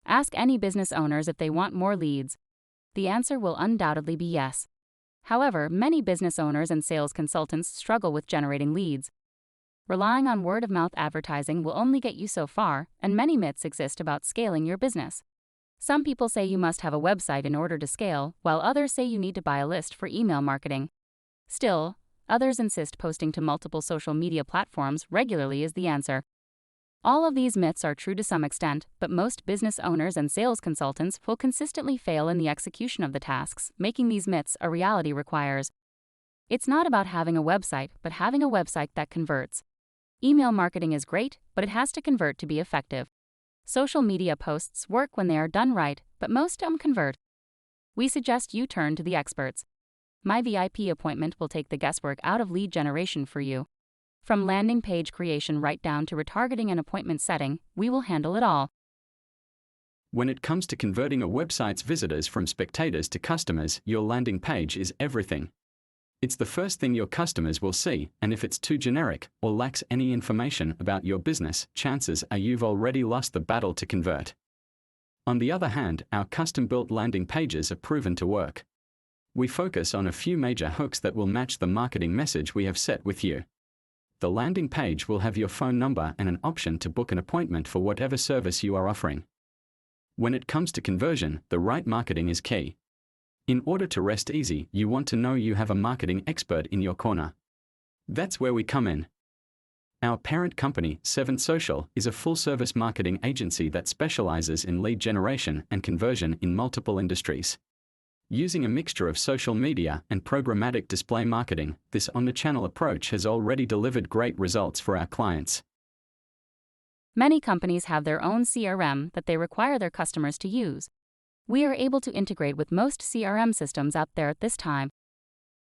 Ask any business owners if they want more leads. The answer will undoubtedly be yes. However, many business owners and sales consultants struggle with generating leads. Relying on word-of-mouth advertising will only get you so far, and many myths exist about scaling your business. Some people say you must have a website in order to scale, while others say you need to buy a list for email marketing. Still, others insist posting to multiple social media platforms regularly is the answer. All of these myths are true to some extent, but most business owners and sales consultants will consistently fail in the execution of the tasks making these myths a reality requires. It's not about having a website, but having a website that converts. Email marketing is great, but it has to convert to be effective. Social media posts work when they are done right, but most don't convert. We suggest you turn to the experts. My VIP appointment will take the guesswork out of lead generation for you. From landing page creation right down to retargeting and appointment setting, we will handle it all. When it comes to converting a website's visitors from spectators to customers, your landing page is everything. It's the first thing your customers will see, and if it's too generic or lacks any information about your business, chances are you've already lost the battle to convert. On the other hand, our custom-built landing pages are proven to work. We focus on a few major hooks that will match the marketing message we have set with you. The landing page will have your phone number and an option to book an appointment for whatever service you are offering. When it comes to conversion, the right marketing is key. In order to rest easy, you want to know you have a marketing expert in your corner. That's where we come in. Our parent company, 7 Social, is a full-service marketing agency that specializes in lead generation and conversion in multiple industries. Using a mixture of social media and programmatic display marketing, this omnichannel approach has already delivered great results for our clients. Many companies have their own CRM that they require their customers to use. We are able to integrate with most CRM systems out there at this time.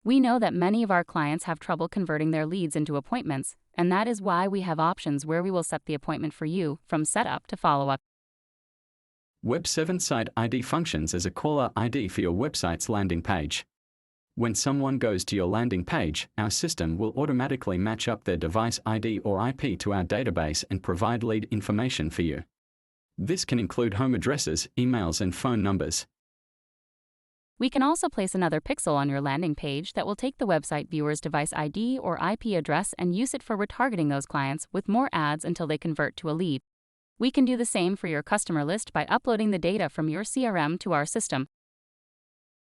We know that many of our clients have trouble converting their leads into appointments, and that is why we have options where we will set the appointment for you from setup to follow-up. Web7 Site ID functions as a caller ID for your website's landing page. When someone goes to your landing page, our system will automatically match up their device ID or IP to our database and provide lead information for you. This can include home addresses, emails, and phone numbers. We can also place another pixel on your landing page that will take the website viewer's device ID or IP address and use it for retargeting those clients with more ads until they convert to a lead. We can do the same for your customer list by uploading the data from your CRM to our system.